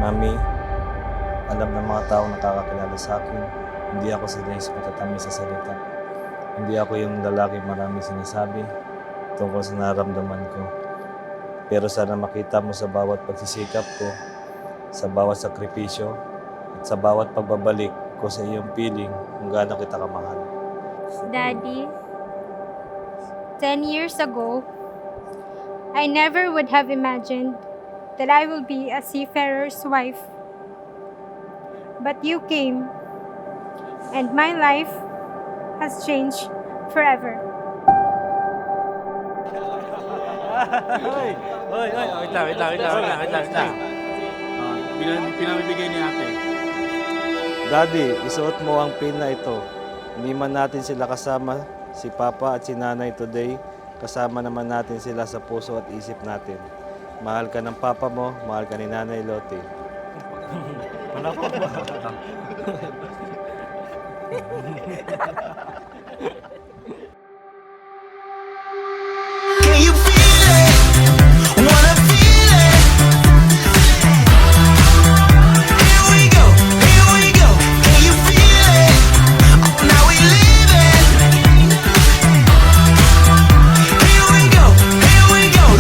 Mami, alam ng mga taong nakakakilala sa akin, hindi ako si Renz matatamis sa salita. Hindi ako yung lalaki maraming sinasabi tungkol sa nararamdaman ko. Pero sana makita mo sa bawat pagsisikap ko, sa bawat sakripisyo, at sa bawat pagbabalik ko sa iyong piling kung gaano kita kamahal. Daddy, 10 years ago, I never would have imagined that I will be a seafarer's wife. But you came, and my life has changed forever. Wait lang. Pinamibigay ni ate. Daddy, isuot mo ang pin na ito. Hindi man natin sila kasama, si Papa at si Nanay today, kasama naman natin sila sa puso at isip natin. Mahal ka ng Papa mo, mahal ka ni Nanay Lottie. Can you feel it? Wanna feel it? Here we go, here we go. Can you feel it? Oh, now we live it. Here we go,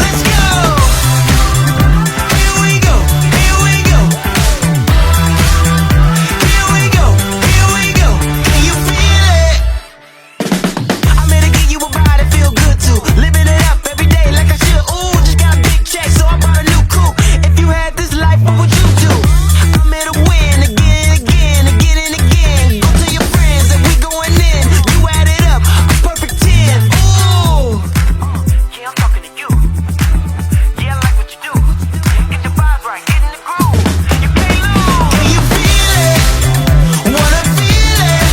let's go. Here we go, here we go. Here we go, Can you feel it? I'm here to give you a ride and feel good too. Living it up every day like I should. Ooh, just got a big check, so I bought a new coupe. If you had this life, what would you do? I'm here to win again and again. Go tell your friends that we going in. You add it up, a perfect 10. Ooh, yeah, I'm talking to you. Yeah, I like what you do. Get your vibe right, get in the groove. You can't lose. Can you feel it? Wanna feel it?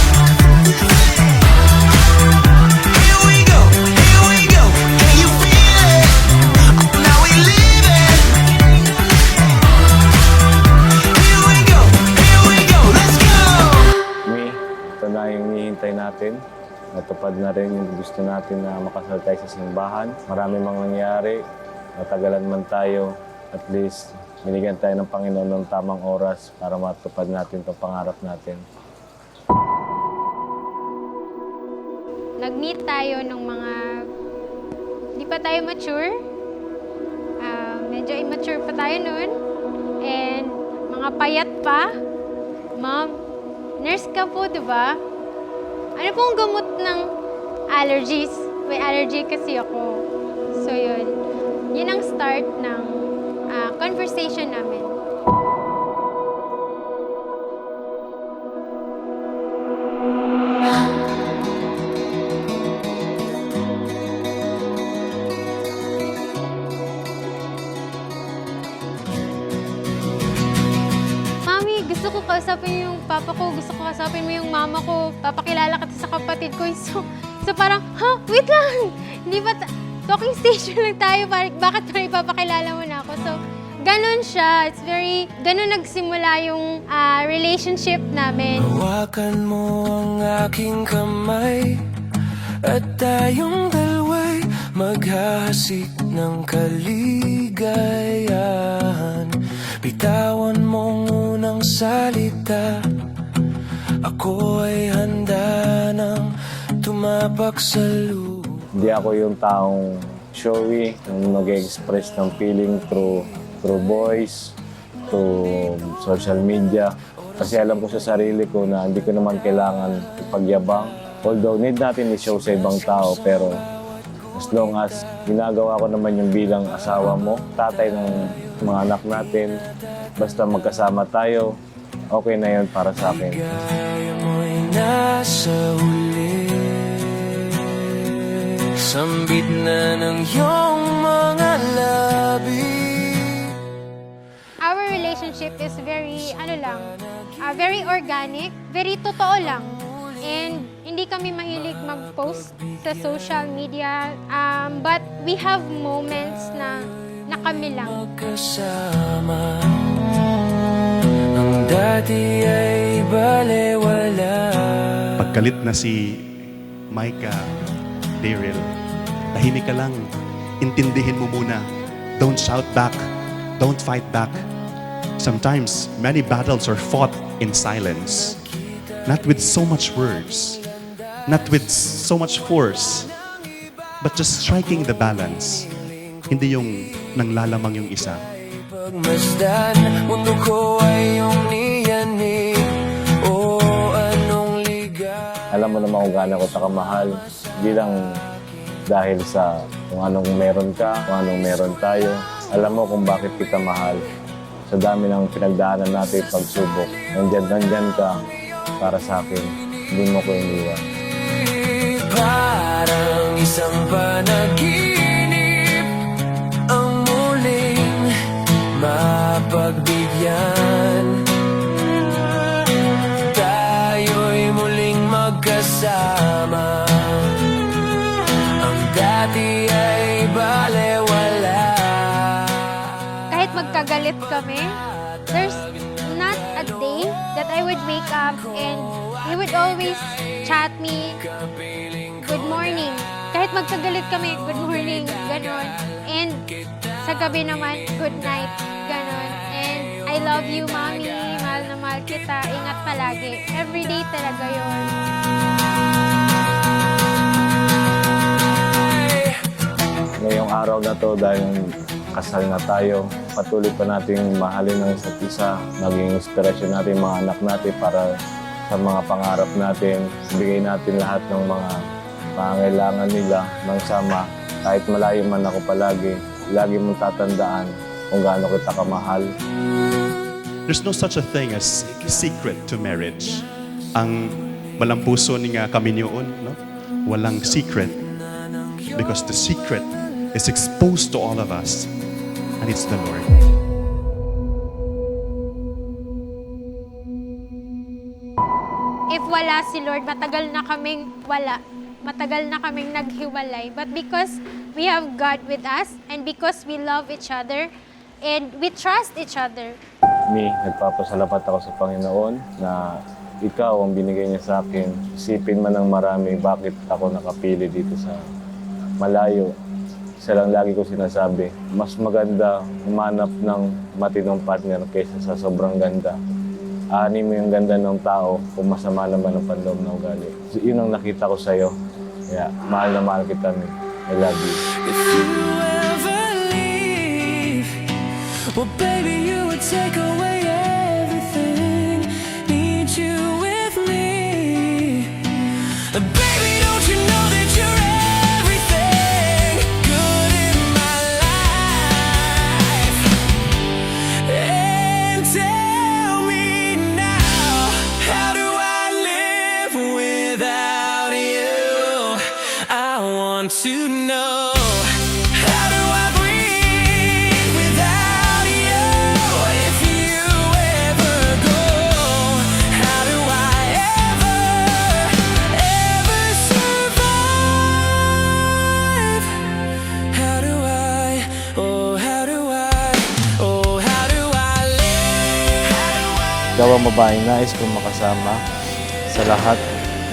Here we go. Can you feel it? Oh, now we live it. Here we go, let's go. Mi, ito na yung hinihintay natin. Natupad na rin yung gusto natin na makasal tayo sa simbahan. Marami mang nangyari. Natagalan man tayo. At least, binigyan tayo ng Panginoon ng tamang oras para matupad natin itong pangarap natin. Nag-meet tayo nung mga hindi pa tayo mature. Medyo immature pa tayo noon. And mga payat pa. Ma'am, nurse ka po, di ba? Ano pong gamot ng allergies? May allergy kasi ako. So yun. Yun ang start ng conversation namin. Mami, gusto ko kausapin yung papa ko, gusto ko kausapin mo yung mama ko, papakilala kita sa kapatid ko. So parang, wait lang! Hindi ba, talking station lang tayo, bakit pa ipapakilala mo na ako? So, ganun siya. It's very, ganun nagsimula yung relationship namin. Hawakan mo ang aking kamay at tayong dalawa'y maghahasik ng kaligayahan. Bitawan mong unang salita, ako ay handa nang tumapak sa lupa. Hindi ako yung taong showy, yung nag-express ng feeling through voice, through social media. Kasi alam ko sa sarili ko na hindi ko naman kailangan ipagyabang. Although need natin i-show sa ibang tao, pero as long as ginagawa ko naman yung bilang asawa mo, tatay ng mga anak natin, basta magkasama tayo, okay na yun para sa akin. Gaya mo'y nasa huli, sambit na ng iyong mga labi. Our relationship is very, very organic, very totoo lang. And hindi kami mahilig mag-post sa social media, but we have moments na kami lang. Magkasama, ang dati ay balewala. Pagkalit na si Micah, Daryl, tahimik ka lang. Intindihin mo muna. Don't shout back. Don't fight back. Sometimes, many battles are fought in silence. Not with so much words, not with so much force, but just striking the balance. Hindi yung nanglalamang yung isa. Pagmasdan, mundo ko ay iyong niyanig. O anong liga. Alam mo naman kung gaano ko takamahal. Hindi lang dahil sa kung anong meron ka, kung anong meron tayo. Alam mo kung bakit kita mahal. Sa dami ng pinagdaanan natin pagsubok. Nandyan ka para sa akin. Hindi mo ko iniwan. Parang isang panaginip ang muling mapagbigyan. Tayo'y muling magkasama. Ang dati ay balewala. Kahit magkagalit kami, there's not a day that I would wake up and he would always chat me, good morning. Kahit magkagalit kami, good morning, ganon. And sa gabi naman, good night, ganon. And I love you, Mommy, mahal na mahal kita, ingat palagi. Everyday talaga yun. Ngayong araw na to, dahil kasal na tayo, patuloy pa nating mahalin ng isa't isa, maging inspirasyon natin mga anak natin para sa mga pangarap natin, bigay natin lahat ng mga pangailangan nila ng sama. Kahit malayo man ako palagi, lagi mong tatandaan kung gaano kita kamahal. There's no such a thing as secret to marriage. Ang malampuso ni nga kami niyon, no? Walang secret. Because the secret is exposed to all of us. And it's the Lord. If wala si Lord, matagal na kaming wala. Matagal na kaming naghiwalay. But because we have God with us, and because we love each other, and we trust each other. Nagpapasalamat ako sa Panginoon na ikaw ang binigay niya sa akin. Isipin man ng marami bakit ako nakapili dito sa malayo. Isa lang lagi ko sinasabi, mas maganda humanap ng matinong partner kaysa sa sobrang ganda. Ani mo yung ganda ng tao kung masama naman ang panloob na ugali. So, yun ang nakita ko sa'yo. Kaya mahal na mahal kita, Mi. I love you. If you ever leave, well, baby, you would take away everything. Need you with me. Baby, don't you know that you're everything good in my life? And tell me now, how do I live without you? I want to know. How do I breathe without you? If you ever go, how do I ever survive? How do I, oh, how do I, oh, how do I live? Ikaw ang babaeng nais kong makasama sa lahat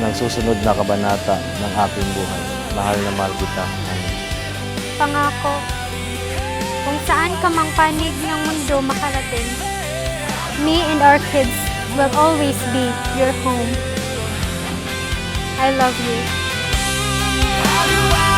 ng susunod na kabanata ng aking buhay. Mahal na mahal kita. Amen. Pangako, kung saan ka mang panig ng mundo makarating, me and our kids will always be your home. I love you. How do I